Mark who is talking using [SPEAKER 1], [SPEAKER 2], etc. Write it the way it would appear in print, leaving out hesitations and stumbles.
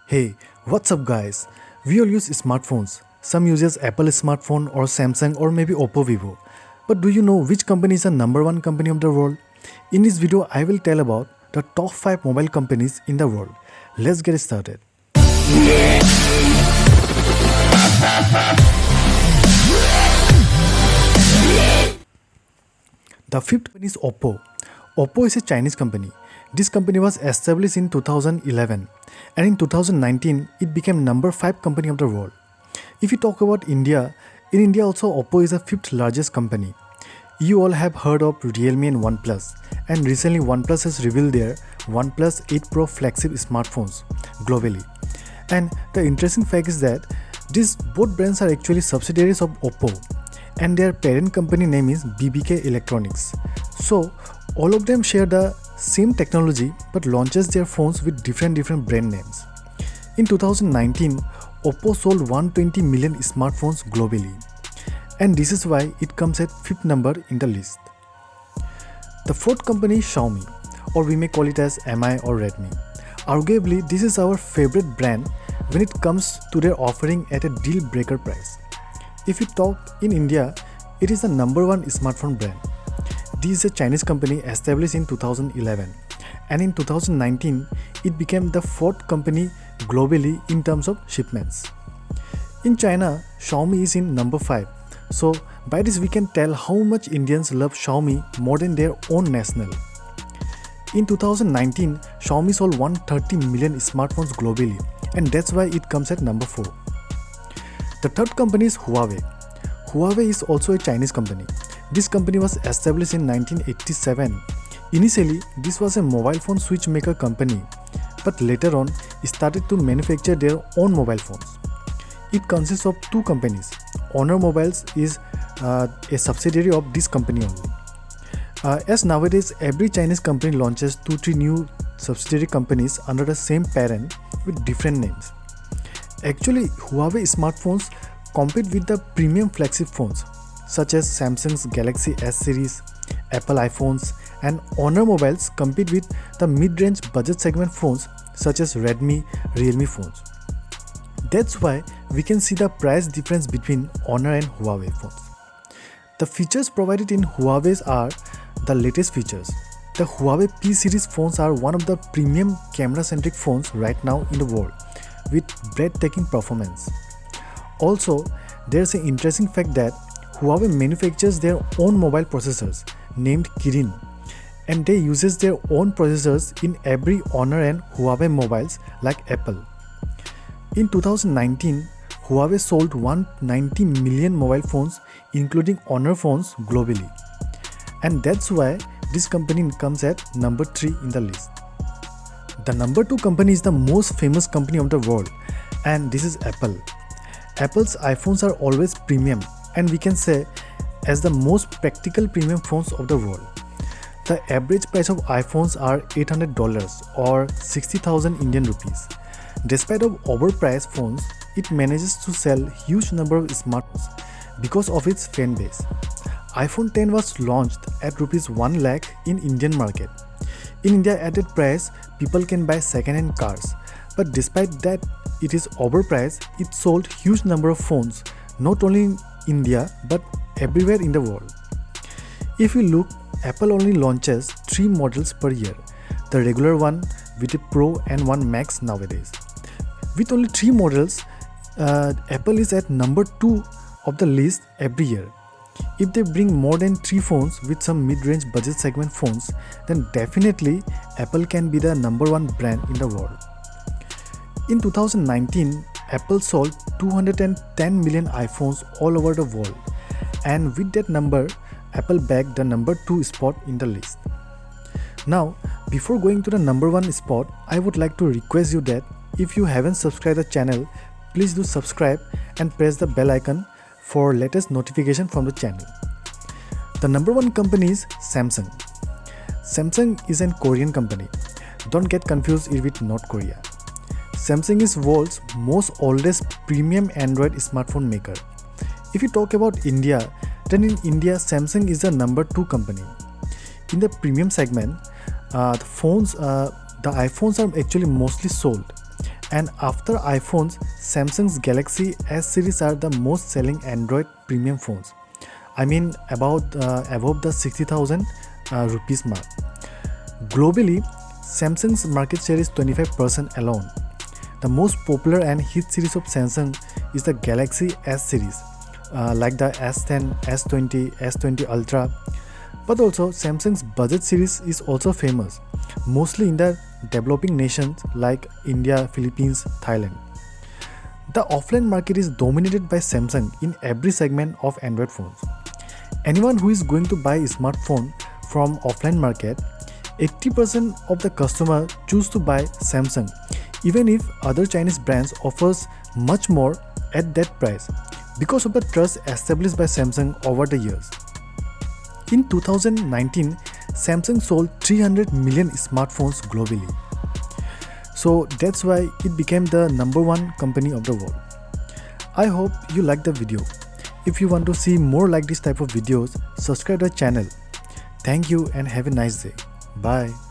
[SPEAKER 1] Hey, what's up guys? We all use smartphones. Some uses Apple smartphone or Samsung or maybe Oppo Vivo. But do you know which company is the number one company of the world? In this video, I will tell about the top 5 mobile companies in the world. Let's get started. The fifth one is Oppo. Oppo is a Chinese company. This company was established in 2011 and in 2019 it became number 5 company of the world. If you talk about India, in India also Oppo is the fifth largest company. You all have heard of Realme and OnePlus, and recently OnePlus has revealed their OnePlus 8 Pro flagship smartphones globally. And the interesting fact is that these both brands are actually subsidiaries of Oppo and their parent company name is BBK Electronics. So all of them share the same technology but launches their phones with different brand names. In 2019, Oppo sold 120 million smartphones globally, and this is why it comes at 5th number in the list. The fourth company is Xiaomi, or we may call it as Mi or Redmi. Arguably, this is our favorite brand when it comes to their offering at a deal breaker price. If you talk in India, it is the number one smartphone brand. This is a Chinese company established in 2011, and in 2019 it became the fourth company globally in terms of shipments. In China, Xiaomi is in number 5. So by this we can tell how much Indians love Xiaomi more than their own national. In 2019, Xiaomi sold 130 million smartphones globally, and that's why it comes at number 4. The third company is Huawei. Huawei is also a Chinese company. This company was established in 1987. Initially, this was a mobile phone switch maker company, but later on, it started to manufacture their own mobile phones. It consists of two companies. Honor Mobiles is a subsidiary of this company only. As nowadays, every Chinese company launches 2-3 new subsidiary companies under the same parent with different names. Actually, Huawei smartphones compete with the premium flagship phones such as Samsung's Galaxy S series, Apple iPhones, and Honor Mobiles compete with the mid-range budget segment phones such as Redmi, Realme phones. That's why we can see the price difference between Honor and Huawei phones. The features provided in Huawei's are the latest features. The Huawei P series phones are one of the premium camera-centric phones right now in the world with breathtaking performance. Also, there's an interesting fact that Huawei manufactures their own mobile processors named Kirin, and they uses their own processors in every Honor and Huawei mobiles like Apple. In 2019, Huawei sold 190 million mobile phones including Honor phones globally, and that's why this company comes at number 3 in the list. The number 2 company is the most famous company of the world, and this is Apple. Apple's iPhones are always premium, and we can say as the most practical premium phones of the world. The average price of iPhones are $800 or 60,000 Indian rupees. Despite of overpriced phones, it manages to sell huge number of smartphones because of its fan base. iPhone 10 was launched at rupees 1 lakh in Indian market. In India at that price, people can buy second-hand cars, but despite that it is overpriced, it sold huge number of phones not only in India but everywhere in the world. If you look, Apple only launches 3 models per year, the regular one with a Pro and one Max nowadays. With only 3 models, Apple is at number 2 of the list every year. If they bring more than 3 phones with some mid-range budget segment phones, then definitely Apple can be the number 1 brand in the world. In 2019, Apple sold 210 million iPhones all over the world, and with that number, Apple bagged the number 2 spot in the list. Now, before going to the number 1 spot, I would like to request you that if you haven't subscribed the channel, please do subscribe and press the bell icon for latest notification from the channel. The number 1 company is Samsung. Samsung is a Korean company. Don't get confused it with North Korea. Samsung is world's most oldest premium Android smartphone maker. If you talk about India, then in India Samsung is the number 2 company. In the premium segment, the iPhones are actually mostly sold, And after iPhones, Samsung's Galaxy S series are the most selling Android premium phones. I mean above the 60,000 rupees mark. Globally, Samsung's market share is 25% alone. The most popular and hit series of Samsung is the Galaxy S series, like the S10, S20, S20 Ultra. But also Samsung's budget series is also famous, mostly in the developing nations like India, Philippines, Thailand. The offline market is dominated by Samsung in every segment of Android phones. Anyone who is going to buy a smartphone from offline market, 80% of the customer choose to buy Samsung, even if other Chinese brands offers much more at that price, because of the trust established by Samsung over the years. In 2019, Samsung sold 300 million smartphones globally. So that's why it became the #1 company of the world. I hope you liked the video. If you want to see more like this type of videos, subscribe to the channel. Thank you and have a nice day. Bye.